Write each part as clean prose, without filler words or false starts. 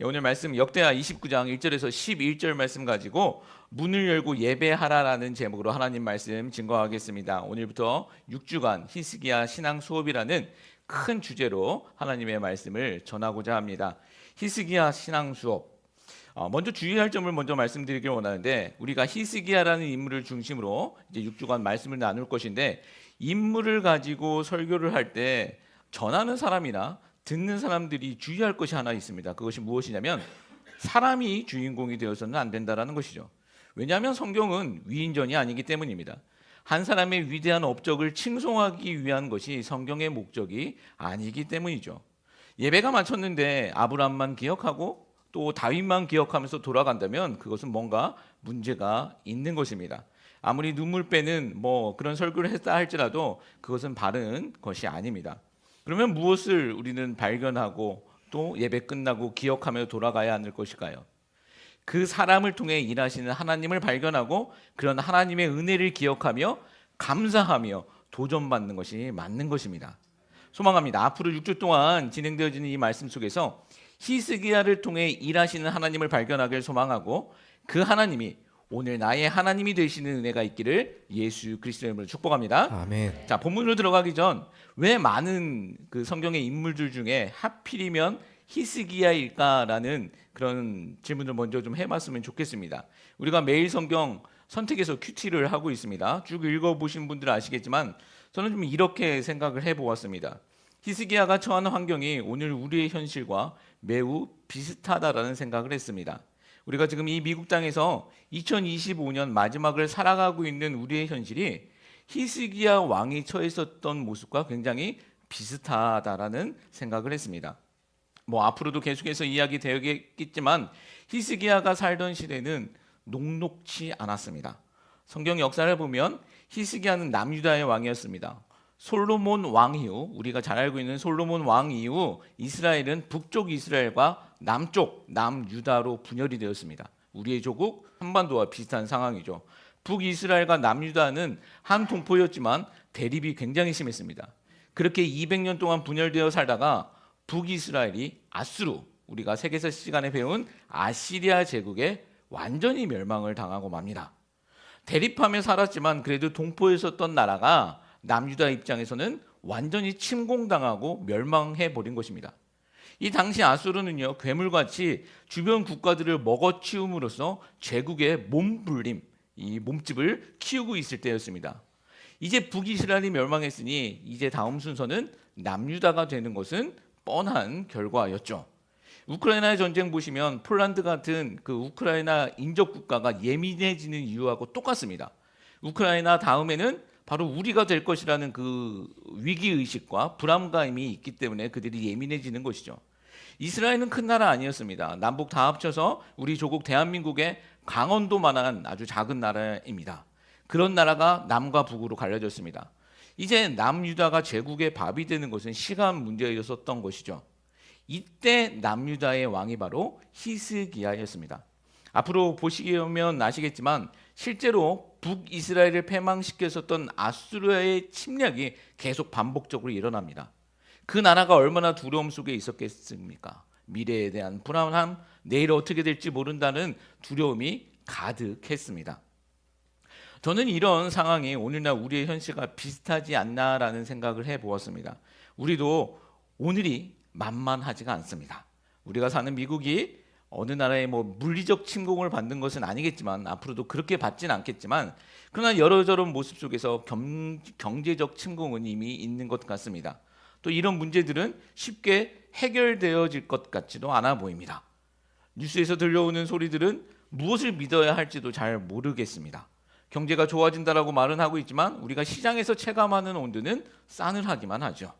오늘 말씀 역대하 29장 1절에서 11절 말씀 가지고 문을 열고 예배하라라는 제목으로 하나님 말씀 증거하겠습니다. 오늘부터 6주간 히스기야 신앙 수업이라는 큰 주제로 하나님의 말씀을 전하고자 합니다. 히스기야 신앙 수업. 먼저 주의할 점을 먼저 말씀드리길 원하는데, 우리가 히스기야라는 인물을 중심으로 이제 6주간 말씀을 나눌 것인데, 인물을 가지고 설교를 할 때 전하는 사람이나 듣는 사람들이 주의할 것이 하나 있습니다. 그것이 무엇이냐면 사람이 주인공이 되어서는 안 된다라는 것이죠. 왜냐하면 성경은 위인전이 아니기 때문입니다. 한 사람의 위대한 업적을 칭송하기 위한 것이 성경의 목적이 아니기 때문이죠. 예배가 마쳤는데 아브라함만 기억하고 또 다윗만 기억하면서 돌아간다면 그것은 뭔가 문제가 있는 것입니다. 아무리 눈물 빼는 그런 설교를 했다 할지라도 그것은 바른 것이 아닙니다. 그러면 무엇을 우리는 발견하고 또 예배 끝나고 기억하며 돌아가야 하는 것일까요? 그 사람을 통해 일하시는 하나님을 발견하고 그런 하나님의 은혜를 기억하며 감사하며 도전받는 것이 맞는 것입니다. 소망합니다. 앞으로 6주 동안 진행되어지는 이 말씀 속에서 히스기야를 통해 일하시는 하나님을 발견하길 소망하고, 그 하나님이 오늘 나의 하나님이 되시는 은혜가 있기를 예수 그리스도의 이름으로 축복합니다. 아멘. 자, 본문으로 들어가기 전 왜 많은 그 성경의 인물들 중에 하필이면 히스기야일까라는 그런 질문을 먼저 좀 해봤으면 좋겠습니다. 우리가 매일 성경 선택해서 큐티를 하고 있습니다. 쭉 읽어보신 분들은 아시겠지만 저는 좀 이렇게 생각을 해보았습니다. 히스기야가 처한 환경이 오늘 우리의 현실과 매우 비슷하다라는 생각을 했습니다. 우리가 지금 이 미국 땅에서 2025년 마지막을 살아가고 있는 우리의 현실이 히스기야 왕이 처했었던 모습과 굉장히 비슷하다라는 생각을 했습니다. 앞으로도 계속해서 이야기 되겠지만 히스기야가 살던 시대는 녹록치 않았습니다. 성경 역사를 보면 히스기야는 남유다의 왕이었습니다. 솔로몬 왕 이후, 우리가 잘 알고 있는 솔로몬 왕 이후 이스라엘은 북쪽 이스라엘과 남쪽 남유다로 분열이 되었습니다. 우리의 조국 한반도와 비슷한 상황이죠. 북이스라엘과 남유다는 한 동포였지만 대립이 굉장히 심했습니다. 그렇게 200년 동안 분열되어 살다가 북이스라엘이 아수르, 우리가 세계사 시간에 배운 아시리아 제국에 완전히 멸망을 당하고 맙니다. 대립하며 살았지만 그래도 동포였었던 나라가 남유다 입장에서는 완전히 침공당하고 멸망해버린 것입니다. 이 당시 아수르는요, 괴물같이 주변 국가들을 먹어치움으로써 제국의 몸불림, 이 몸집을 키우고 있을 때였습니다. 이제 북이스라엘이 멸망했으니 이제 다음 순서는 남유다가 되는 것은 뻔한 결과였죠. 우크라이나의 전쟁 보시면 폴란드 같은 그 우크라이나 인접 국가가 예민해지는 이유하고 똑같습니다. 우크라이나 다음에는 바로 우리가 될 것이라는 그 위기의식과 불안감이 있기 때문에 그들이 예민해지는 것이죠. 이스라엘은 큰 나라 아니었습니다. 남북 다 합쳐서 우리 조국 대한민국의 강원도만한 아주 작은 나라입니다. 그런 나라가 남과 북으로 갈려졌습니다. 이제 남유다가 제국의 밥이 되는 것은 시간 문제였었던 것이죠. 이때 남유다의 왕이 바로 히스기야였습니다. 앞으로 보시면 아시겠지만 실제로 북이스라엘을 패망시켰었던 아수르의 침략이 계속 반복적으로 일어납니다. 그 나라가 얼마나 두려움 속에 있었겠습니까? 미래에 대한 불안함, 내일 어떻게 될지 모른다는 두려움이 가득했습니다. 저는 이런 상황이 오늘날 우리의 현실과 비슷하지 않나라는 생각을 해보았습니다. 우리도 오늘이 만만하지가 않습니다. 우리가 사는 미국이 어느 나라의 물리적 침공을 받는 것은 아니겠지만, 앞으로도 그렇게 받지는 않겠지만, 그러나 여러저런 모습 속에서 경제적 침공은 이미 있는 것 같습니다. 또 이런 문제들은 쉽게 해결되어질 것 같지도 않아 보입니다. 뉴스에서 들려오는 소리들은 무엇을 믿어야 할지도 잘 모르겠습니다. 경제가 좋아진다라고 말은 하고 있지만 우리가 시장에서 체감하는 온도는 싸늘하기만 하죠.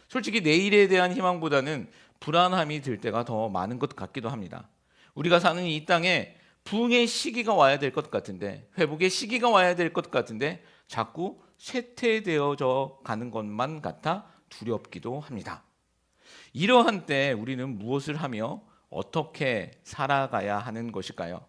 솔직히 내일에 대한 희망보다는 불안함이 들 때가 더 많은 것 같기도 합니다. 우리가 사는 이 땅에 부흥의 시기가 와야 될 것 같은데, 회복의 시기가 와야 될 것 같은데 자꾸 쇠퇴되어져 가는 것만 같아 두렵기도 합니다. 이러한 때 우리는 무엇을 하며 어떻게 살아가야 하는 것일까요?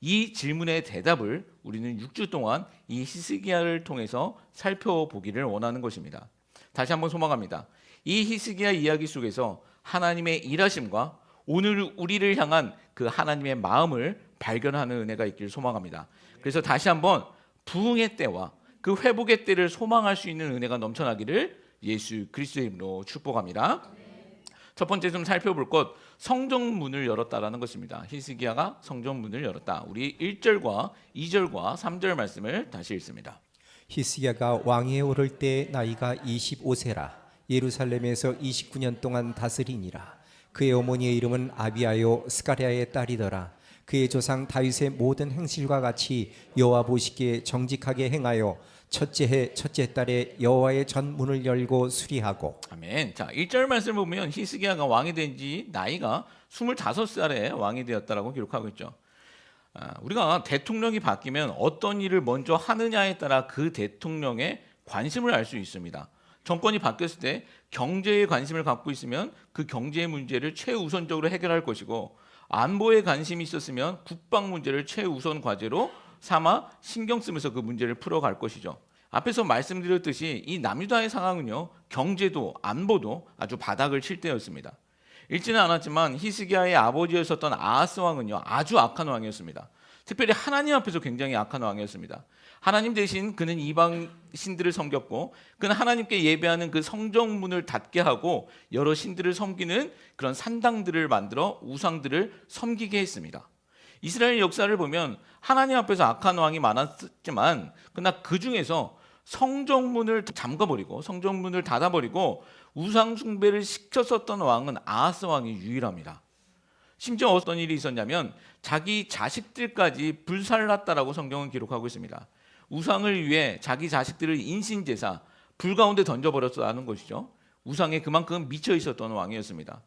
이 질문의 대답을 우리는 6주 동안 이 히스기야를 통해서 살펴보기를 원하는 것입니다. 다시 한번 소망합니다. 이 히스기야 이야기 속에서 하나님의 일하심과 오늘 우리를 향한 그 하나님의 마음을 발견하는 은혜가 있기를 소망합니다. 그래서 다시 한번 부흥의 때와 그 회복의 때를 소망할 수 있는 은혜가 넘쳐나기를 예수 그리스도의 이름으로 축복합니다. 첫 번째 좀 살펴볼 것, 성전문을 열었다라는 것입니다. 히스기야가 성전문을 열었다. 우리 1절과 2절과 3절 말씀을 다시 읽습니다. 히스기야가 왕위에 오를 때 나이가 25세라. 예루살렘에서 29년 동안 다스리니라. 그의 어머니의 이름은 아비아요 스가랴의 딸이더라. 그의 조상 다윗의 모든 행실과 같이 여호와 보시기에 정직하게 행하여 첫째 해 첫째 달에 여호와의 전문을 열고 수리하고. 아멘. 자, 1절 말씀을 보면 히스기야가 왕이 된 지 나이가 25살에 왕이 되었다라고 기록하고 있죠. 우리가 대통령이 바뀌면 어떤 일을 먼저 하느냐에 따라 그 대통령의 관심을 알 수 있습니다. 정권이 바뀌었을 때 경제에 관심을 갖고 있으면 그 경제 문제를 최우선적으로 해결할 것이고, 안보에 관심이 있었으면 국방 문제를 최우선 과제로 삼아 신경 쓰면서 그 문제를 풀어갈 것이죠. 앞에서 말씀드렸듯이 이 남유다의 상황은요, 경제도 안보도 아주 바닥을 칠 때였습니다. 읽지는 않았지만 히스기야의 아버지였었던 아하스 왕은요, 아주 악한 왕이었습니다. 특별히 하나님 앞에서 굉장히 악한 왕이었습니다. 하나님 대신 그는 이방 신들을 섬겼고, 그는 하나님께 예배하는 그 성정문을 닫게 하고 여러 신들을 섬기는 그런 산당들을 만들어 우상들을 섬기게 했습니다. 이스라엘 역사를 보면 하나님 앞에서 악한 왕이 많았지만, 그러나 그 중에서 성정문을 잠가버리고 성정문을 닫아버리고 우상 숭배를 시켰었던 왕은 아하스 왕이 유일합니다. 심지어 어떤 일이 있었냐면 자기 자식들까지 불살랐다라고 성경은 기록하고 있습니다. 우상을 위해 자기 자식들을 인신제사 불 가운데 던져버렸다는 것이죠. 우상에 그만큼 미쳐 있었던 왕이었습니다.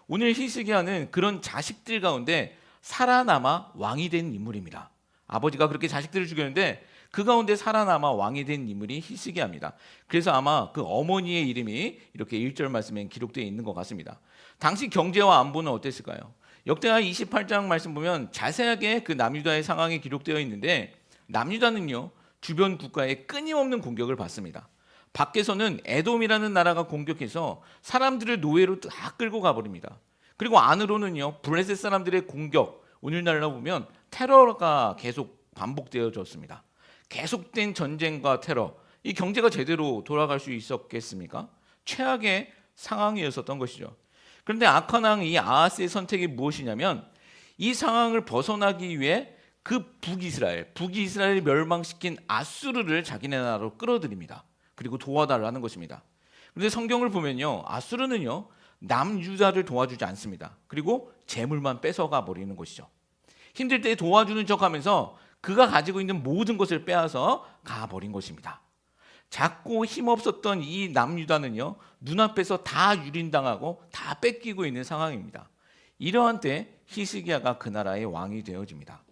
오늘 히스기야는 그런 자식들 가운데 살아남아 왕이 된 인물입니다. 아버지가 그렇게 자식들을 죽였는데 그 가운데 살아남아 왕이 된 인물이 히스기야입니다. 그래서 아마 그 어머니의 이름이 이렇게 1절 말씀에 기록되어 있는 것 같습니다. 당시 경제와 안보는 어땠을까요? 역대하 28장 말씀 보면 자세하게 그 남유다의 상황이 기록되어 있는데, 남유다는요 주변 국가의 끊임없는 공격을 받습니다. 밖에서는 에돔이라는 나라가 공격해서 사람들을 노예로 다 끌고 가버립니다. 그리고 안으로는요 블레셋 사람들의 공격, 오늘날로 보면 테러가 계속 반복되어졌습니다. 계속된 전쟁과 테러, 이 경제가 제대로 돌아갈 수 있었겠습니까? 최악의 상황이었었던 것이죠. 그런데 악한 왕 이 아하스의 선택이 무엇이냐면, 이 상황을 벗어나기 위해 그 북이스라엘 멸망시킨 아수르를 자기네 나라로 끌어들입니다. 그리고 도와달라는 것입니다. 그런데 성경을 보면요, 아수르는요 남유다를 도와주지 않습니다. 그리고 재물만 뺏어가 버리는 것이죠. 힘들 때 도와주는 척하면서 그가 가지고 있는 모든 것을 빼앗아 가버린 것입니다. 작고 힘없었던 이 남유다는요 눈앞에서 다 유린당하고 다 뺏기고 있는 상황입니다. 이러한 때 히스기야가 그 나라의 왕이 되어집니다.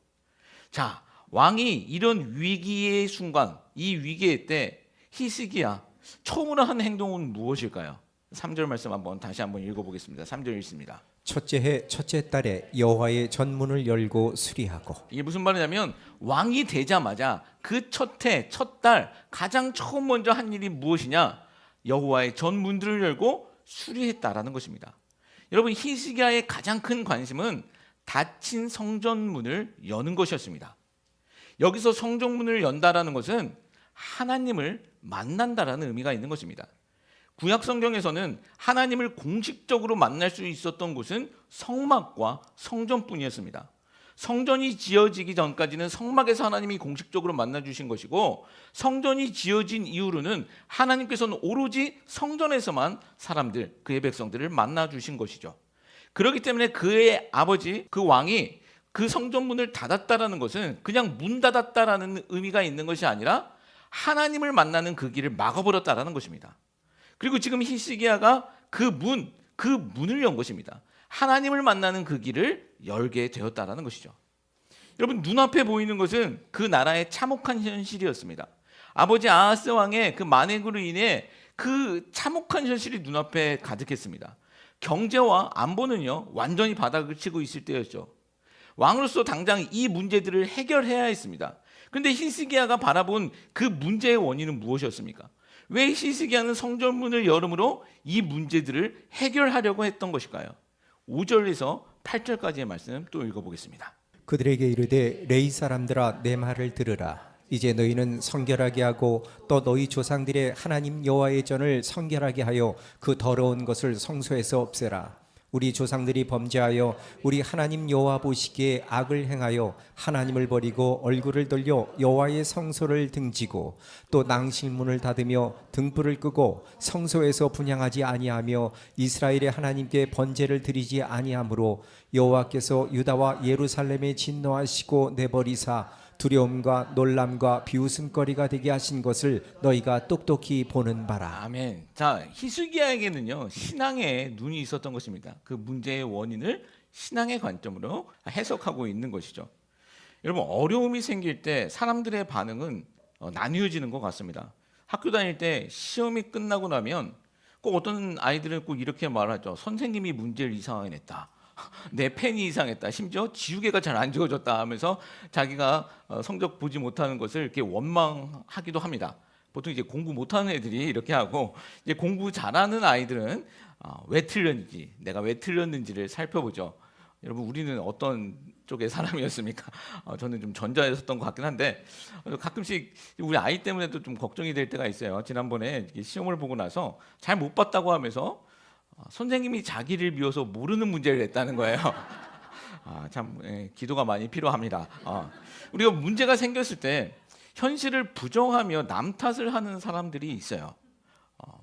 자, 왕이 이런 위기의 순간, 이 위기의 때 히스기야 처음으로 한 행동은 무엇일까요? 3절 말씀 다시 한번 읽어보겠습니다. 3절 읽습니다. 첫째 해 첫째 달에 여호와의 전문을 열고 수리하고. 이게 무슨 말이냐면, 왕이 되자마자 그 첫 해, 첫 달 가장 처음 먼저 한 일이 무엇이냐? 여호와의 전문들을 열고 수리했다라는 것입니다. 여러분, 히스기야의 가장 큰 관심은 닫힌 성전문을 여는 것이었습니다. 여기서 성전문을 연다라는 것은 하나님을 만난다라는 의미가 있는 것입니다. 구약 성경에서는 하나님을 공식적으로 만날 수 있었던 곳은 성막과 성전뿐이었습니다. 성전이 지어지기 전까지는 성막에서 하나님이 공식적으로 만나 주신 것이고, 성전이 지어진 이후로는 하나님께서는 오로지 성전에서만 사람들, 그의 백성들을 만나 주신 것이죠. 그렇기 때문에 그의 아버지, 그 왕이 그 성전문을 닫았다라는 것은 그냥 문 닫았다라는 의미가 있는 것이 아니라 하나님을 만나는 그 길을 막아버렸다라는 것입니다. 그리고 지금 히스기야가 그 문을 연 것입니다. 하나님을 만나는 그 길을 열게 되었다라는 것이죠. 여러분, 눈앞에 보이는 것은 그 나라의 참혹한 현실이었습니다. 아버지 아하스 왕의 그 만행으로 인해 그 참혹한 현실이 눈앞에 가득했습니다. 경제와 안보는요 완전히 바닥을 치고 있을 때였죠. 왕으로서 당장 이 문제들을 해결해야 했습니다. 그런데 히스기야가 바라본 그 문제의 원인은 무엇이었습니까? 왜 히스기야는 성전문을 열음으로 이 문제들을 해결하려고 했던 것일까요? 5절에서 8절까지의 말씀 또 읽어보겠습니다. 그들에게 이르되 레이 사람들아 내 말을 들으라. 이제 너희는 성결하게 하고 또 너희 조상들의 하나님 여호와의 전을 성결하게 하여 그 더러운 것을 성소에서 없애라. 우리 조상들이 범죄하여 우리 하나님 여호와 보시기에 악을 행하여 하나님을 버리고 얼굴을 돌려 여호와의 성소를 등지고 또 낭실문을 닫으며 등불을 끄고 성소에서 분향하지 아니하며 이스라엘의 하나님께 번제를 드리지 아니하므로 여호와께서 유다와 예루살렘에 진노하시고 내버리사 두려움과 놀람과 비웃음거리가 되게 하신 것을 너희가 똑똑히 보는 바라. 아멘. 자, 히스기야에게는요 신앙의 눈이 있었던 것입니다. 그 문제의 원인을 신앙의 관점으로 해석하고 있는 것이죠. 여러분, 어려움이 생길 때 사람들의 반응은 나뉘어지는 것 같습니다. 학교 다닐 때 시험이 끝나고 나면 꼭 어떤 아이들은 꼭 이렇게 말하죠. 선생님이 문제를 이상하게 냈다. 내 펜이 이상했다. 심지어 지우개가 잘 안 지워졌다 하면서 자기가 성적 보지 못하는 것을 이렇게 원망하기도 합니다. 보통 이제 공부 못하는 애들이 이렇게 하고, 이제 공부 잘하는 아이들은 왜 틀렸는지, 내가 왜 틀렸는지를 살펴보죠. 여러분, 우리는 어떤 쪽의 사람이었습니까? 저는 좀 전자였던 것 같긴 한데 가끔씩 우리 아이 때문에도 좀 걱정이 될 때가 있어요. 지난번에 시험을 보고 나서 잘 못 봤다고 하면서 선생님이 자기를 비워서 모르는 문제를 냈다는 거예요. 참 기도가 많이 필요합니다. 우리가 문제가 생겼을 때 현실을 부정하며 남 탓을 하는 사람들이 있어요.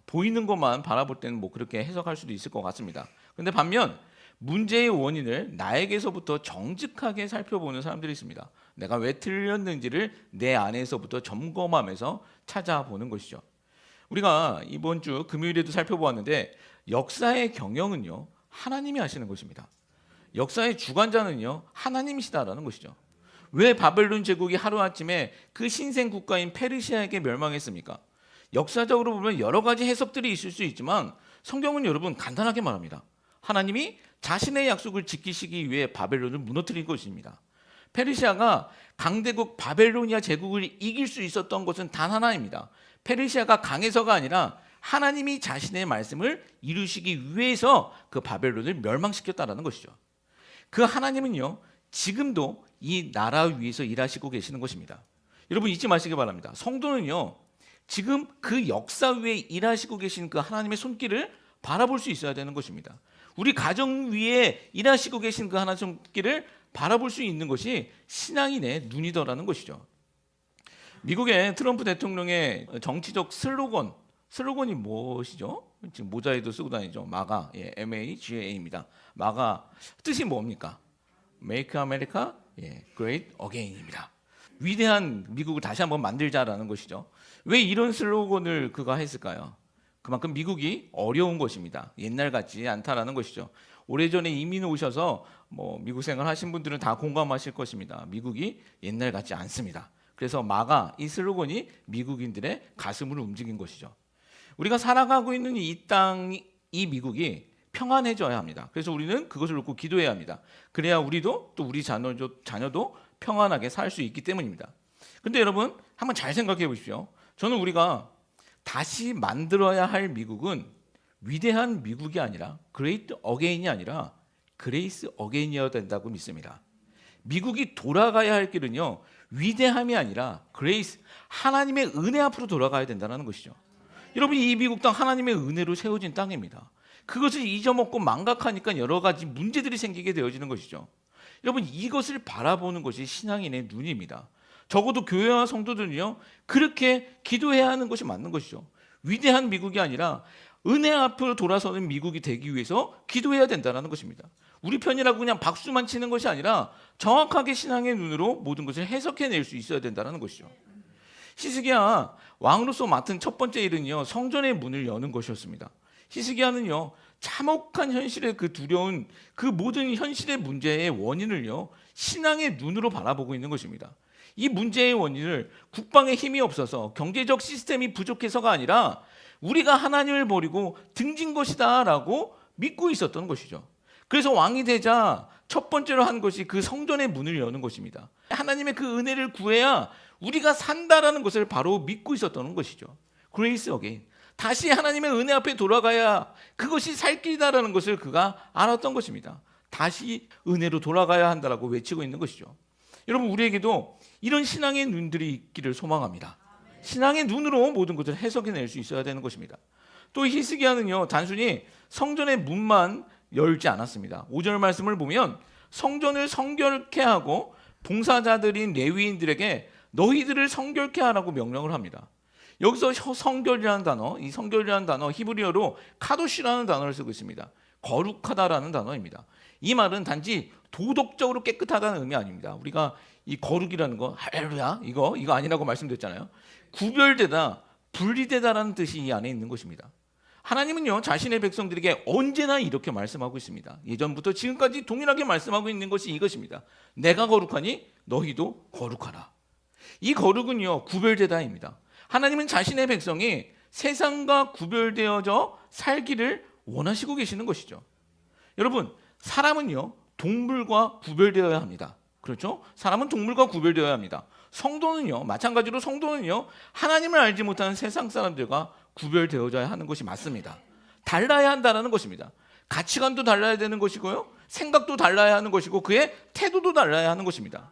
보이는 것만 바라볼 때는 뭐 그렇게 해석할 수도 있을 것 같습니다. 그런데 반면 문제의 원인을 나에게서부터 정직하게 살펴보는 사람들이 있습니다. 내가 왜 틀렸는지를 내 안에서부터 점검하면서 찾아보는 것이죠. 우리가 이번 주 금요일에도 살펴보았는데 역사의 경영은요 하나님이 하시는 것입니다. 역사의 주관자는요 하나님이시다라는 것이죠. 왜 바벨론 제국이 하루아침에 그 신생 국가인 페르시아에게 멸망했습니까? 역사적으로 보면 여러 가지 해석들이 있을 수 있지만 성경은 여러분 간단하게 말합니다. 하나님이 자신의 약속을 지키시기 위해 바벨론을 무너뜨린 것입니다. 페르시아가 강대국 바벨로니아 제국을 이길 수 있었던 것은 단 하나입니다. 페르시아가 강해서가 아니라 하나님이 자신의 말씀을 이루시기 위해서 그 바벨론을 멸망시켰다라는 것이죠. 그 하나님은요 지금도 이 나라 위에서 일하시고 계시는 것입니다. 여러분 잊지 마시기 바랍니다. 성도는요 지금 그 역사 위에 일하시고 계신 그 하나님의 손길을 바라볼 수 있어야 되는 것입니다. 우리 가정 위에 일하시고 계신 그 하나님의 손길을 바라볼 수 있는 것이 신앙인의 눈이더라는 것이죠. 미국의 트럼프 대통령의 정치적 슬로건이 무엇이죠? 지금 모자에도 쓰고 다니죠. 마가, MAGA입니다. 마가 뜻이 뭡니까? Make America Great Again입니다. 위대한 미국을 다시 한번 만들자라는 것이죠. 왜 이런 슬로건을 그가 했을까요? 그만큼 미국이 어려운 것입니다. 옛날 같지 않다라는 것이죠. 오래전에 이민 오셔서 미국 생활 하신 분들은 다 공감하실 것입니다. 미국이 옛날 같지 않습니다. 그래서 마가 이 슬로건이 미국인들의 가슴을 움직인 것이죠. 우리가 살아가고 있는 이 땅, 이 미국이 평안해져야 합니다. 그래서 우리는 그것을 놓고 기도해야 합니다. 그래야 우리도 또 우리 자녀도 평안하게 살 수 있기 때문입니다. 근데 여러분 한번 잘 생각해 보십시오. 저는 우리가 다시 만들어야 할 미국은 위대한 미국이 아니라 Great Again이 아니라 Grace Again이어야 된다고 믿습니다. 미국이 돌아가야 할 길은요 위대함이 아니라 Grace, 하나님의 은혜 앞으로 돌아가야 된다는 것이죠. 여러분 이 미국 땅 하나님의 은혜로 세워진 땅입니다. 그것을 잊어먹고 망각하니까 여러 가지 문제들이 생기게 되어지는 것이죠. 여러분 이것을 바라보는 것이 신앙인의 눈입니다. 적어도 교회와 성도들은요 그렇게 기도해야 하는 것이 맞는 것이죠. 위대한 미국이 아니라 은혜 앞으로 돌아서는 미국이 되기 위해서 기도해야 된다는 것입니다. 우리 편이라고 그냥 박수만 치는 것이 아니라 정확하게 신앙의 눈으로 모든 것을 해석해낼 수 있어야 된다는 것이죠. 히스기야 왕으로서 맡은 첫 번째 일은요 성전의 문을 여는 것이었습니다. 히스기야는요 참혹한 현실의 그 두려운 그 모든 현실의 문제의 원인을요 신앙의 눈으로 바라보고 있는 것입니다. 이 문제의 원인을 국방에 힘이 없어서 경제적 시스템이 부족해서가 아니라 우리가 하나님을 버리고 등진 것이다 라고 믿고 있었던 것이죠. 그래서 왕이 되자 첫 번째로 한 것이 그 성전의 문을 여는 것입니다. 하나님의 그 은혜를 구해야 우리가 산다라는 것을 바로 믿고 있었던 것이죠. Grace again. 다시 하나님의 은혜 앞에 돌아가야 그것이 살 길이다라는 것을 그가 알았던 것입니다. 다시 은혜로 돌아가야 한다라고 외치고 있는 것이죠. 여러분, 우리에게도 이런 신앙의 눈들이 있기를 소망합니다. 신앙의 눈으로 모든 것을 해석해낼 수 있어야 되는 것입니다. 또 히스기야는요, 단순히 성전의 문만 열지 않았습니다. 5절 말씀을 보면 성전을 성결케 하고 봉사자들인 레위인들에게 너희들을 성결케 하라고 명령을 합니다. 여기서 성결이라는 단어, 이 성결이라는 단어 히브리어로 카도시라는 단어를 쓰고 있습니다. 거룩하다라는 단어입니다. 이 말은 단지 도덕적으로 깨끗하다는 의미 아닙니다. 우리가 이 거룩이라는 거, 할렐루야, 이거 아니라고 말씀드렸잖아요. 구별되다, 분리되다라는 뜻이 이 안에 있는 것입니다. 하나님은요, 자신의 백성들에게 언제나 이렇게 말씀하고 있습니다. 예전부터 지금까지 동일하게 말씀하고 있는 것이 이것입니다. 내가 거룩하니 너희도 거룩하라. 이 거룩은요, 구별되다입니다. 하나님은 자신의 백성이 세상과 구별되어져 살기를 원하시고 계시는 것이죠. 여러분, 사람은요, 동물과 구별되어야 합니다. 그렇죠? 사람은 동물과 구별되어야 합니다. 성도는요, 마찬가지로 성도는요, 하나님을 알지 못하는 세상 사람들과 구별되어져야 하는 것이 맞습니다. 달라야 한다는 것입니다. 가치관도 달라야 되는 것이고요, 생각도 달라야 하는 것이고, 그의 태도도 달라야 하는 것입니다.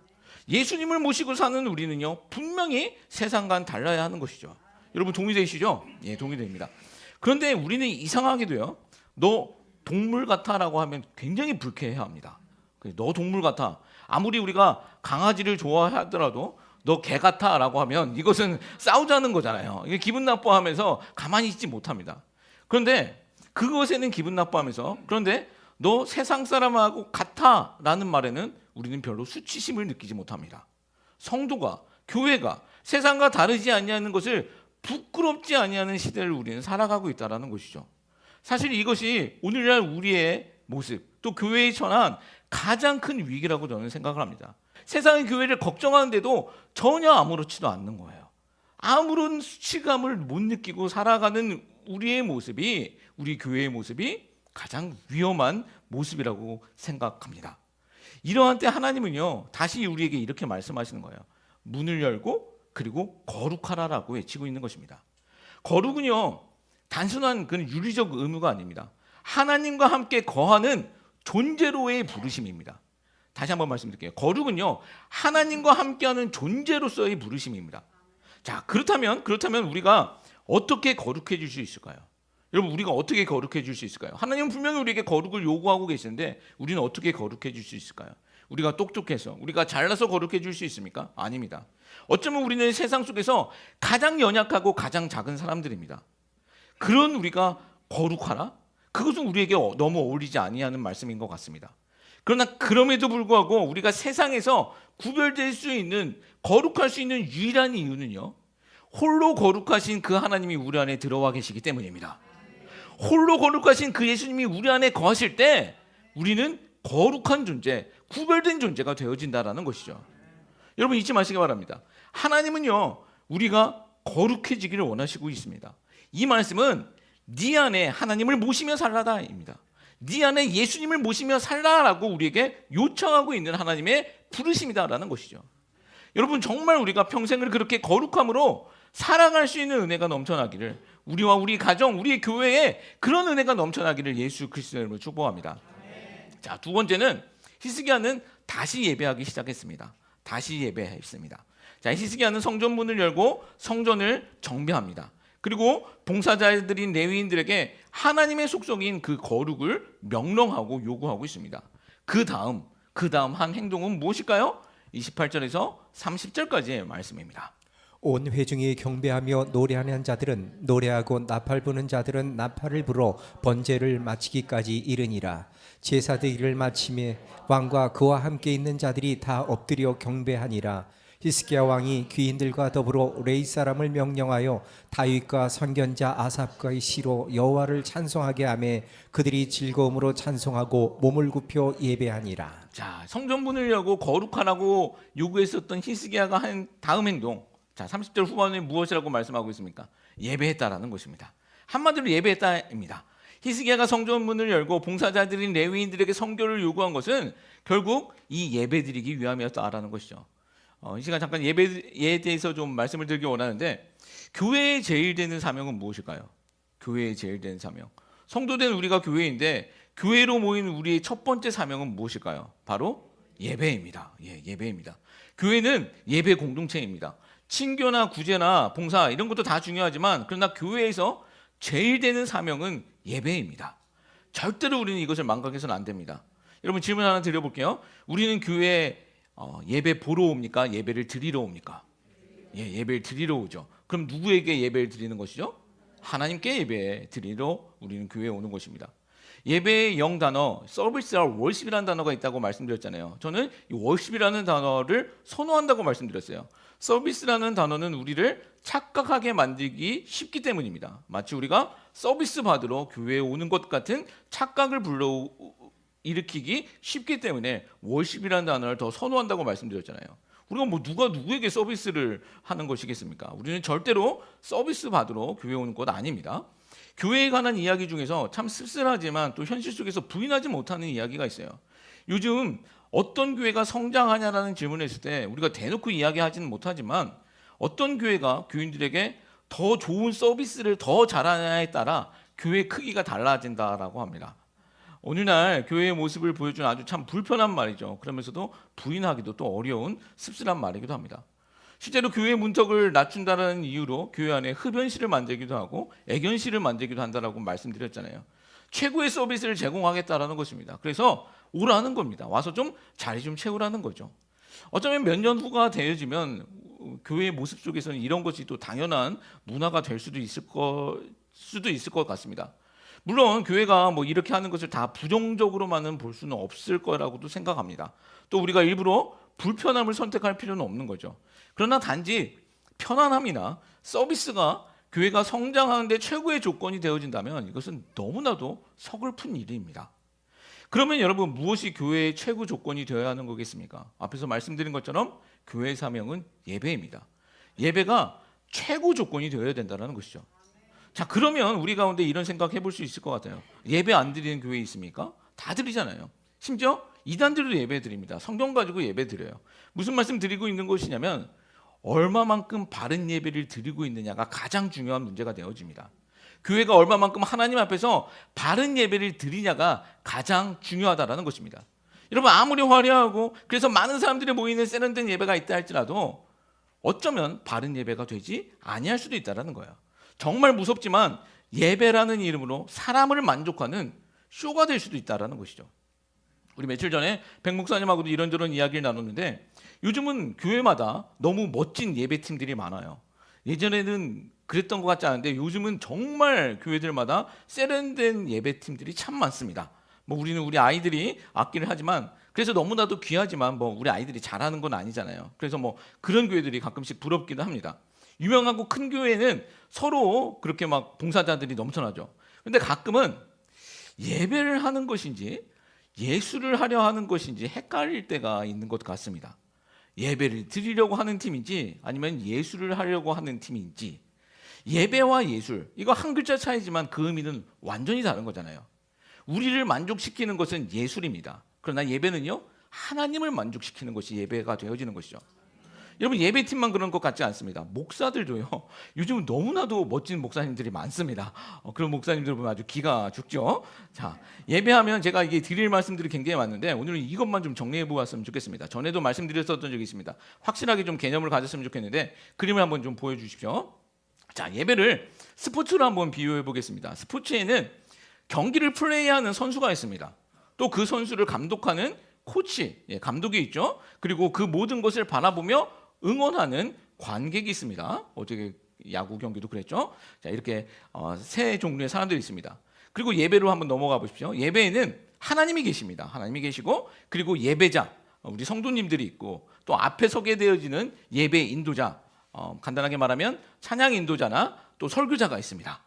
예수님을 모시고 사는 우리는요, 분명히 세상과는 달라야 하는 것이죠. 여러분, 동의되시죠? 예, 동의됩니다. 그런데 우리는 이상하게도요, 너 동물 같아라고 하면 굉장히 불쾌해합니다. 너 동물 같아. 아무리 우리가 강아지를 좋아하더라도 너 개 같아라고 하면 이것은 싸우자는 거잖아요. 이게 기분 나빠하면서 가만히 있지 못합니다. 그런데 그것에는 기분 나빠하면서, 그런데 너 세상 사람하고 같아라는 말에는 우리는 별로 수치심을 느끼지 못합니다. 성도가, 교회가 세상과 다르지 아니하는 것을 부끄럽지 아니하는 시대를 우리는 살아가고 있다는 것이죠. 사실 이것이 오늘날 우리의 모습, 또 교회에 처한 가장 큰 위기라고 저는 생각을 합니다. 세상의 교회를 걱정하는데도 전혀 아무렇지도 않는 거예요. 아무런 수치감을 못 느끼고 살아가는 우리의 모습이, 우리 교회의 모습이 가장 위험한 모습이라고 생각합니다. 이러한 때 하나님은요, 다시 우리에게 이렇게 말씀하시는 거예요. 문을 열고 그리고 거룩하라라고 외치고 있는 것입니다. 거룩은요, 단순한 그런 윤리적 의무가 아닙니다. 하나님과 함께 거하는 존재로의 부르심입니다. 다시 한번 말씀드릴게요. 거룩은요, 하나님과 함께하는 존재로서의 부르심입니다. 자, 그렇다면 우리가 어떻게 거룩해질 수 있을까요? 여러분, 우리가 어떻게 거룩해질 수 있을까요? 하나님은 분명히 우리에게 거룩을 요구하고 계시는데 우리는 어떻게 거룩해질 수 있을까요? 우리가 똑똑해서, 우리가 잘나서 거룩해질 수 있습니까? 아닙니다. 어쩌면 우리는 세상 속에서 가장 연약하고 가장 작은 사람들입니다. 그런 우리가 거룩하라? 그것은 우리에게 너무 어울리지 아니하는 말씀인 것 같습니다. 그러나 그럼에도 불구하고 우리가 세상에서 구별될 수 있는, 거룩할 수 있는 유일한 이유는요, 홀로 거룩하신 그 하나님이 우리 안에 들어와 계시기 때문입니다. 홀로 거룩하신 그 예수님이 우리 안에 거하실 때 우리는 거룩한 존재, 구별된 존재가 되어진다는 것이죠. 여러분, 잊지 마시기 바랍니다. 하나님은요, 우리가 거룩해지기를 원하시고 있습니다. 이 말씀은 네 안에 하나님을 모시며 살라다입니다. 네 안에 예수님을 모시며 살라라고 우리에게 요청하고 있는 하나님의 부르심이다라는 것이죠. 여러분, 정말 우리가 평생을 그렇게 거룩함으로 살아갈 수 있는 은혜가 넘쳐나기를, 우리와 우리 가정, 우리 교회에 그런 은혜가 넘쳐나기를 예수 그리스도의 이름으로 축복합니다. 자, 두 번째는 히스기야는 다시 예배하기 시작했습니다. 다시 예배했습니다. 자, 히스기야는 성전문을 열고 성전을 정비합니다. 그리고 봉사자들인 레위인들에게 하나님의 속성인 그 거룩을 명령하고 요구하고 있습니다. 그 다음 한 행동은 무엇일까요? 28절에서 30절까지의 말씀입니다. 온 회중이 경배하며 노래하는 자들은 노래하고 나팔 부는 자들은 나팔을 불어 번제를 마치기까지 이르니라. 제사드리기를 마침에 왕과 그와 함께 있는 자들이 다 엎드려 경배하니라. 히스기야 왕이 귀인들과 더불어 레이 사람을 명령하여 다윗과 선견자 아삽과의 시로 여호와를 찬송하게 하매 그들이 즐거움으로 찬송하고 몸을 굽혀 예배하니라. 자, 성전문을 열고 거룩하라고 요구했었던 히스기야가 한 다음 행동, 자, 30절 후반에 무엇이라고 말씀하고 있습니까? 예배했다라는 것입니다. 한마디로 예배했다입니다. 히스기야가 성전문을 열고 봉사자들인 레위인들에게 성결을 요구한 것은 결국 이 예배드리기 위함이었다라는 것이죠. 이 시간 잠깐 예배에 대해서 좀 말씀을 드리기 원하는데, 교회의 제일 되는 사명은 무엇일까요? 교회의 제일 되는 사명. 성도된 우리가 교회인데 교회로 모인 우리의 첫 번째 사명은 무엇일까요? 바로 예배입니다. 예배입니다. 교회는 예배 공동체입니다. 친교나 구제나 봉사 이런 것도 다 중요하지만 그러나 교회에서 제일 되는 사명은 예배입니다. 절대로 우리는 이것을 망각해서는 안 됩니다. 여러분 질문 하나 드려볼게요. 우리는 교회에 예배 보러 옵니까? 예배를 드리러 옵니까? 예배를 드리러 오죠. 그럼 누구에게 예배를 드리는 것이죠? 하나님께 예배 드리러 우리는 교회에 오는 것입니다. 예배의 영 단어 서비스와 월십이라는 단어가 있다고 말씀드렸잖아요. 저는 이 월십이라는 단어를 선호한다고 말씀드렸어요. 서비스라는 단어는 우리를 착각하게 만들기 쉽기 때문입니다. 마치 우리가 서비스 받으러 교회에 오는 것 같은 착각을 일으키기 쉽기 때문에 월십이라는 단어를 더 선호한다고 말씀드렸잖아요. 우리가 뭐 누가 누구에게 서비스를 하는 것이겠습니까? 우리는 절대로 서비스 받으러 교회에 오는 것 아닙니다. 교회에 관한 이야기 중에서 참 씁쓸하지만 또 현실 속에서 부인하지 못하는 이야기가 있어요. 요즘 어떤 교회가 성장하냐라는 질문을 했을 때 우리가 대놓고 이야기하지는 못하지만 어떤 교회가 교인들에게 더 좋은 서비스를 더 잘하냐에 따라 교회 크기가 달라진다라고 합니다. 오늘날 교회의 모습을 보여준 아주 참 불편한 말이죠. 그러면서도 부인하기도 또 어려운 씁쓸한 말이기도 합니다. 실제로 교회 문턱을 낮춘다는 이유로 교회 안에 흡연실을 만들기도 하고 애견실을 만들기도 한다라고 말씀드렸잖아요. 최고의 서비스를 제공하겠다라는 것입니다. 그래서 오라는 겁니다. 와서 좀 자리 좀 채우라는 거죠. 어쩌면 몇 년 후가 되어지면 교회의 모습 속에서는 이런 것이 또 당연한 문화가 될 수도 있을 것 같습니다. 물론 교회가 뭐 이렇게 하는 것을 다 부정적으로만은 볼 수는 없을 거라고도 생각합니다. 또 우리가 일부러 불편함을 선택할 필요는 없는 거죠. 그러나 단지 편안함이나 서비스가 교회가 성장하는 데 최고의 조건이 되어진다면 이것은 너무나도 서글픈 일입니다. 그러면 여러분 무엇이 교회의 최고 조건이 되어야 하는 거겠습니까? 앞에서 말씀드린 것처럼 교회의 사명은 예배입니다. 예배가 최고 조건이 되어야 된다는 것이죠. 자, 그러면 우리 가운데 이런 생각 해볼 수 있을 것 같아요. 예배 안 드리는 교회 있습니까? 다 드리잖아요. 심지어 이단들도 예배 드립니다. 성경 가지고 예배 드려요. 무슨 말씀 드리고 있는 것이냐면 얼마만큼 바른 예배를 드리고 있느냐가 가장 중요한 문제가 되어집니다. 교회가 얼마만큼 하나님 앞에서 바른 예배를 드리냐가 가장 중요하다라는 것입니다. 여러분 아무리 화려하고 그래서 많은 사람들이 모이는 세련된 예배가 있다 할지라도 어쩌면 바른 예배가 되지 아니할 수도 있다라는 거예요. 정말 무섭지만 예배라는 이름으로 사람을 만족하는 쇼가 될 수도 있다라는 것이죠. 우리 며칠 전에 백 목사님하고도 이런저런 이야기를 나눴는데 요즘은 교회마다 너무 멋진 예배팀들이 많아요. 예전에는 그랬던 것 같지 않은데 요즘은 정말 교회들마다 세련된 예배팀들이 참 많습니다. 뭐 우리는 우리 아이들이 악기를 하지만 그래서 너무나도 귀하지만 뭐 우리 아이들이 잘하는 건 아니잖아요. 그래서 뭐 그런 교회들이 가끔씩 부럽기도 합니다. 유명하고 큰 교회는 서로 그렇게 막 봉사자들이 넘쳐나죠. 근데 가끔은 예배를 하는 것인지 예술을 하려 하는 것인지 헷갈릴 때가 있는 것 같습니다. 예배를 드리려고 하는 팀인지 아니면 예술을 하려고 하는 팀인지. 예배와 예술, 이거 한 글자 차이지만 그 의미는 완전히 다른 거잖아요. 우리를 만족시키는 것은 예술입니다. 그러나 예배는요, 하나님을 만족시키는 것이 예배가 되어지는 것이죠. 여러분 예배팀만 그런 것 같지 않습니다. 목사들도요. 요즘은 너무나도 멋진 목사님들이 많습니다. 그런 목사님들 보면 아주 기가 죽죠. 자, 예배하면 제가 이게 드릴 말씀들이 굉장히 많은데 오늘은 이것만 좀 정리해 보았으면 좋겠습니다. 전에도 말씀드렸었던 적이 있습니다. 확실하게 좀 개념을 가졌으면 좋겠는데 그림을 한번 좀 보여주십시오. 자, 예배를 스포츠로 한번 비유해 보겠습니다. 스포츠에는 경기를 플레이하는 선수가 있습니다. 또 그 선수를 감독하는 코치, 감독이 있죠. 그리고 그 모든 것을 바라보며 응원하는 관객이 있습니다. 어떻게 야구 경기도 그랬죠. 자, 이렇게 세 종류의 사람들이 있습니다. 그리고 예배로 한번 넘어가 보십시오. 예배에는 하나님이 계십니다. 하나님이 계시고 그리고 예배자, 우리 성도님들이 있고 또 앞에 서게 되어지는 예배 인도자, 간단하게 말하면 찬양 인도자나 또 설교자가 있습니다.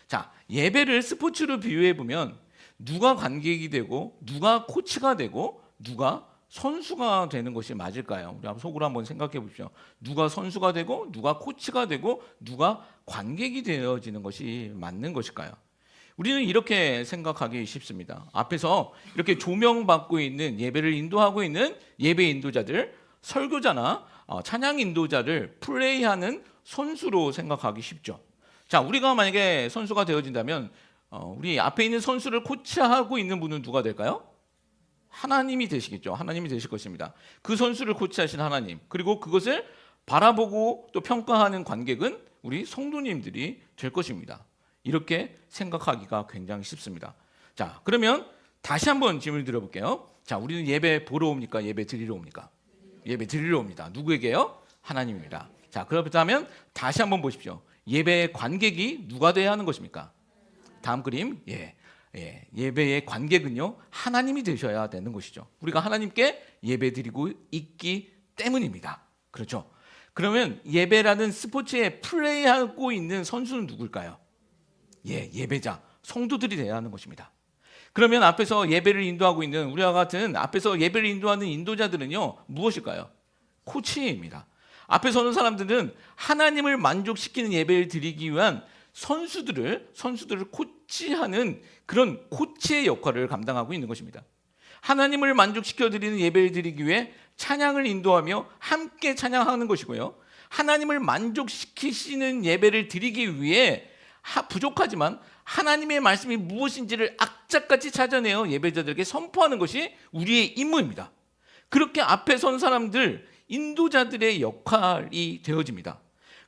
자, 예배를 스포츠로 비유해 보면 누가 관객이 되고 누가 코치가 되고 누가 선수가 되는 것이 맞을까요? 우리 속으로 한번 생각해 보십시오. 누가 선수가 되고 누가 코치가 되고 누가 관객이 되어지는 것이 맞는 것일까요? 우리는 이렇게 생각하기 쉽습니다. 앞에서 이렇게 조명받고 있는 예배를 인도하고 있는 예배 인도자들, 설교자나 찬양 인도자를 플레이하는 선수로 생각하기 쉽죠. 자, 우리가 만약에 선수가 되어진다면 우리 앞에 있는 선수를 코치하고 있는 분은 누가 될까요? 하나님이 되시겠죠. 하나님이 되실 것입니다. 그 선수를 코치하신 하나님, 그리고 그것을 바라보고 또 평가하는 관객은 우리 성도님들이 될 것입니다. 이렇게 생각하기가 굉장히 쉽습니다. 자, 그러면 다시 한번 질문을 드려볼게요. 자, 우리는 예배 보러 옵니까? 예배 드리러 옵니까? 예배 드리러 옵니다. 누구에게요? 하나님입니다. 자, 그렇다면 다시 한번 보십시오. 예배의 관객이 누가 돼야 하는 것입니까? 다음 그림. 예배의 관객은요, 하나님이 되셔야 되는 것이죠. 우리가 하나님께 예배드리고 있기 때문입니다. 그렇죠? 그러면 예배라는 스포츠에 플레이하고 있는 선수는 누굴까요? 예배자, 성도들이 되어야 하는 것입니다. 그러면 앞에서 예배를 인도하고 있는 우리와 같은 앞에서 예배를 인도하는 인도자들은요, 무엇일까요? 코치입니다. 앞에 서는 사람들은 하나님을 만족시키는 예배를 드리기 위한 선수들을 코치하는 그런 코치의 역할을 감당하고 있는 것입니다. 하나님을 만족시켜 드리는 예배를 드리기 위해 찬양을 인도하며 함께 찬양하는 것이고요. 하나님을 만족시키시는 예배를 드리기 위해 부족하지만 하나님의 말씀이 무엇인지를 악착같이 찾아내어 예배자들에게 선포하는 것이 우리의 임무입니다. 그렇게 앞에 선 사람들, 인도자들의 역할이 되어집니다.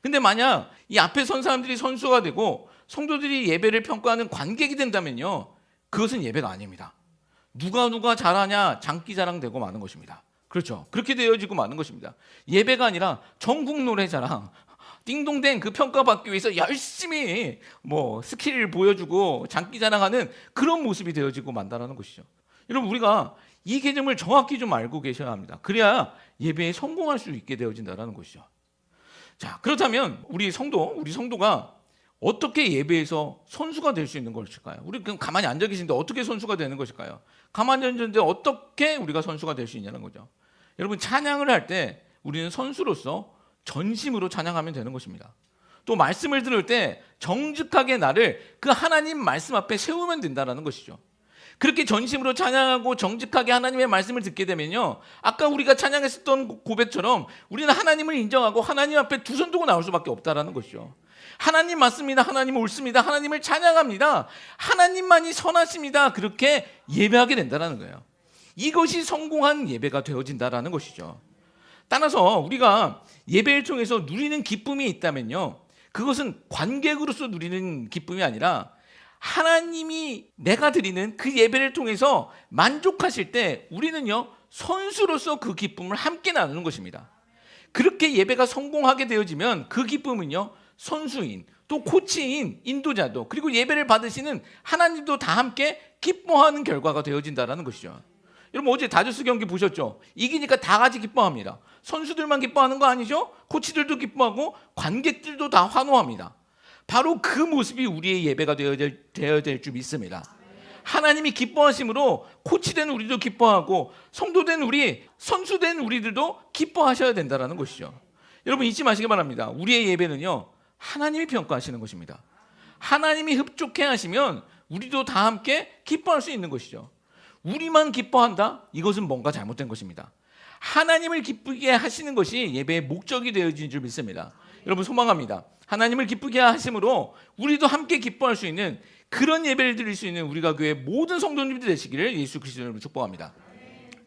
근데 만약 이 앞에 선 사람들이 선수가 되고 성도들이 예배를 평가하는 관객이 된다면요, 그것은 예배가 아닙니다. 누가 잘하냐 장기자랑 되고 마는 것입니다. 그렇죠? 그렇게 되어지고 마는 것입니다. 예배가 아니라 전국 노래자랑, 띵동댕 그 평가받기 위해서 열심히 스킬을 보여주고 장기자랑하는 그런 모습이 되어지고 만다라는 것이죠. 여러분, 우리가 이 개념을 정확히 좀 알고 계셔야 합니다. 그래야 예배에 성공할 수 있게 되어진다는 것이죠. 자, 그렇다면 우리 성도가 어떻게 예배에서 선수가 될 수 있는 것일까요? 우리 그냥 가만히 앉아 계신데 어떻게 선수가 되는 것일까요? 가만히 앉았는데 어떻게 우리가 선수가 될 수 있냐는 거죠. 여러분, 찬양을 할 때 우리는 선수로서 전심으로 찬양하면 되는 것입니다. 또 말씀을 들을 때 정직하게 나를 그 하나님 말씀 앞에 세우면 된다는 것이죠. 그렇게 전심으로 찬양하고 정직하게 하나님의 말씀을 듣게 되면요, 아까 우리가 찬양했었던 고백처럼 우리는 하나님을 인정하고 하나님 앞에 두 손 두고 나올 수밖에 없다라는 것이죠. 하나님 맞습니다. 하나님 옳습니다. 하나님을 찬양합니다. 하나님만이 선하십니다. 그렇게 예배하게 된다는 거예요. 이것이 성공한 예배가 되어진다는 것이죠. 따라서 우리가 예배를 통해서 누리는 기쁨이 있다면요, 그것은 관객으로서 누리는 기쁨이 아니라 하나님이 내가 드리는 그 예배를 통해서 만족하실 때 우리는요, 선수로서 그 기쁨을 함께 나누는 것입니다. 그렇게 예배가 성공하게 되어지면 그 기쁨은요, 선수인 또 코치인 인도자도 그리고 예배를 받으시는 하나님도 다 함께 기뻐하는 결과가 되어진다는 것이죠. 여러분, 어제 다저스 경기 보셨죠? 이기니까 다 같이 기뻐합니다. 선수들만 기뻐하는 거 아니죠? 코치들도 기뻐하고 관객들도 다 환호합니다. 바로 그 모습이 우리의 예배가 되어야 될 줄 믿습니다. 하나님이 기뻐하심으로 코치된 우리도 기뻐하고 성도된 우리, 선수된 우리들도 기뻐하셔야 된다는 것이죠. 여러분, 잊지 마시기 바랍니다. 우리의 예배는요, 하나님이 평가하시는 것입니다. 하나님이 흡족해 하시면 우리도 다 함께 기뻐할 수 있는 것이죠. 우리만 기뻐한다? 이것은 뭔가 잘못된 것입니다. 하나님을 기쁘게 하시는 것이 예배의 목적이 되어진 줄 믿습니다. 여러분, 소망합니다. 하나님을 기쁘게 하심으로 우리도 함께 기뻐할 수 있는 그런 예배를 드릴 수 있는 우리가 교회 모든 성도님들이 되시기를 예수 그리스도로 축복합니다.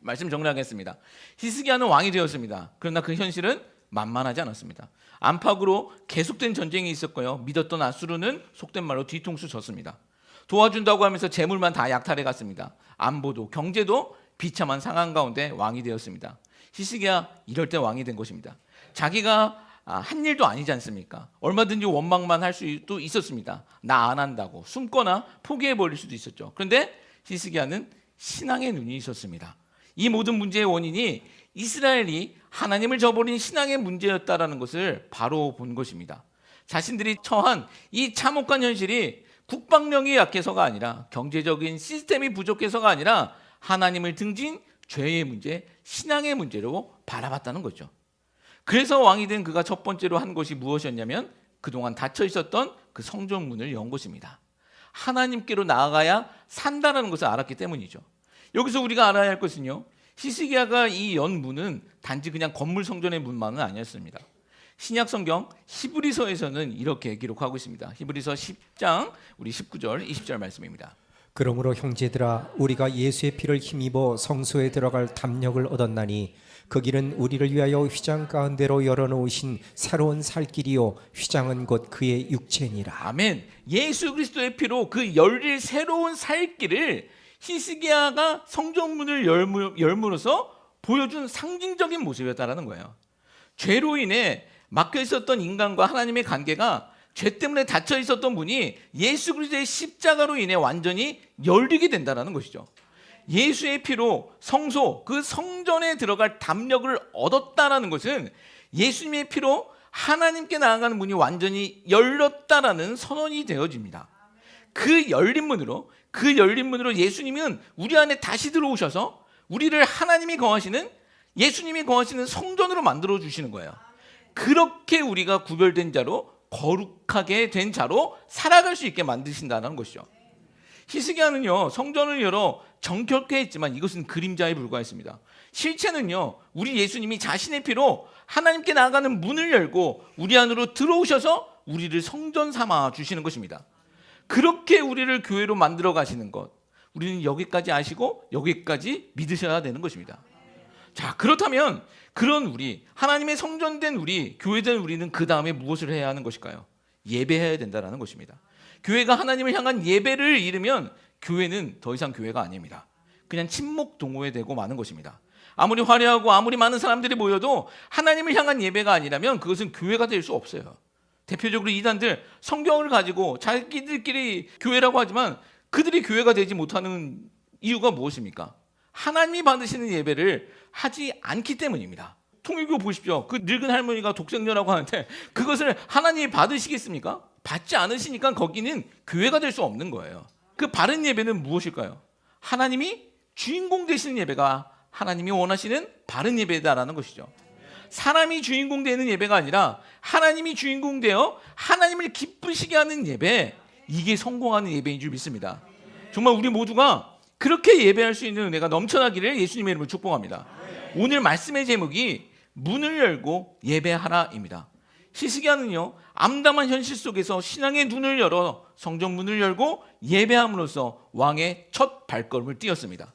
말씀 정리하겠습니다. 히스기야는 왕이 되었습니다. 그러나 그 현실은 만만하지 않았습니다. 안팎으로 계속된 전쟁이 있었고요, 믿었던 아수르는 속된 말로 뒤통수 쳤습니다. 도와준다고 하면서 재물만 다 약탈해 갔습니다. 안보도 경제도 비참한 상황 가운데 왕이 되었습니다. 히스기야, 이럴 때 왕이 된 것입니다. 자기가 한 일도 아니지 않습니까? 얼마든지 원망만 할 수도 있었습니다. 나 안 한다고 숨거나 포기해버릴 수도 있었죠. 그런데 히스기야는 신앙의 눈이 있었습니다. 이 모든 문제의 원인이 이스라엘이 하나님을 저버린 신앙의 문제였다라는 것을 바로 본 것입니다. 자신들이 처한 이 참혹한 현실이 국방력이 약해서가 아니라 경제적인 시스템이 부족해서가 아니라 하나님을 등진 죄의 문제, 신앙의 문제로 바라봤다는 거죠. 그래서 왕이 된 그가 첫 번째로 한 것이 무엇이었냐면 그동안 닫혀 있었던 그 성전문을 연 것입니다. 하나님께로 나아가야 산다라는 것을 알았기 때문이죠. 여기서 우리가 알아야 할 것은요, 히스기야가 이 연 문은 단지 그냥 건물 성전의 문만은 아니었습니다. 신약 성경 히브리서에서는 이렇게 기록하고 있습니다. 히브리서 10장 우리 19절 20절 말씀입니다. 그러므로 형제들아 우리가 예수의 피를 힘입어 성소에 들어갈 담력을 얻었나니 그 길은 우리를 위하여 휘장 가운데로 열어놓으신 새로운 살 길이요 휘장은 곧 그의 육체니라. 아멘. 예수 그리스도의 피로 그 열릴 새로운 살 길을 히스기야가 성전문을 열므로써 보여준 상징적인 모습이었다라는 거예요. 죄로 인해 막혀 있었던 인간과 하나님의 관계가 죄 때문에 닫혀 있었던 문이 예수 그리스도의 십자가로 인해 완전히 열리게 된다는 것이죠. 예수의 피로 성소, 그 성전에 들어갈 담력을 얻었다라는 것은 예수님의 피로 하나님께 나아가는 문이 완전히 열렸다라는 선언이 되어집니다. 그 열린 문으로 예수님은 우리 안에 다시 들어오셔서 우리를 하나님이 거하시는, 예수님이 거하시는 성전으로 만들어 주시는 거예요. 그렇게 우리가 구별된 자로, 거룩하게 된 자로 살아갈 수 있게 만드신다는 것이죠. 히스기야는요, 성전을 열어 정결케 했지만 이것은 그림자에 불과했습니다. 실체는요, 우리 예수님이 자신의 피로 하나님께 나아가는 문을 열고 우리 안으로 들어오셔서 우리를 성전 삼아 주시는 것입니다. 그렇게 우리를 교회로 만들어 가시는 것, 우리는 여기까지 아시고 여기까지 믿으셔야 되는 것입니다. 자, 그렇다면 그런 우리, 하나님의 성전된 우리, 교회된 우리는 그 다음에 무엇을 해야 하는 것일까요? 예배해야 된다는 것입니다. 교회가 하나님을 향한 예배를 잃으면 교회는 더 이상 교회가 아닙니다. 그냥 침묵 동호회 되고 마는 것입니다. 아무리 화려하고 아무리 많은 사람들이 모여도 하나님을 향한 예배가 아니라면 그것은 교회가 될 수 없어요. 대표적으로 이단들 성경을 가지고 자기들끼리 교회라고 하지만 그들이 교회가 되지 못하는 이유가 무엇입니까? 하나님이 받으시는 예배를 하지 않기 때문입니다. 통일교 보십시오. 그 늙은 할머니가 독생녀라고 하는데 그것을 하나님이 받으시겠습니까? 받지 않으시니까 거기는 교회가 될 수 없는 거예요. 그 바른 예배는 무엇일까요? 하나님이 주인공 되시는 예배가 하나님이 원하시는 바른 예배다라는 것이죠. 사람이 주인공 되는 예배가 아니라 하나님이 주인공 되어 하나님을 기쁘시게 하는 예배, 이게 성공하는 예배인 줄 믿습니다. 정말 우리 모두가 그렇게 예배할 수 있는 은혜가 넘쳐나기를 예수님의 이름으로 축복합니다. 오늘 말씀의 제목이 문을 열고 예배하라입니다. 히스기야는요, 암담한 현실 속에서 신앙의 눈을 열어 성전 문을 열고 예배함으로써 왕의 첫 발걸음을 띄었습니다.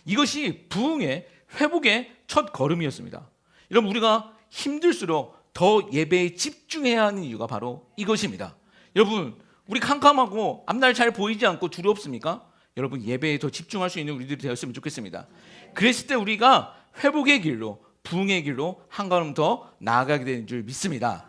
이것이 부흥의, 회복의 첫 걸음이었습니다. 여러분, 우리가 힘들수록 더 예배에 집중해야 하는 이유가 바로 이것입니다. 여러분, 우리 캄캄하고 앞날 잘 보이지 않고 두렵습니까? 여러분, 예배에 더 집중할 수 있는 우리들이 되었으면 좋겠습니다. 그랬을 때 우리가 회복의 길로, 부흥의 길로 한 걸음 더 나아가게 되는 줄 믿습니다.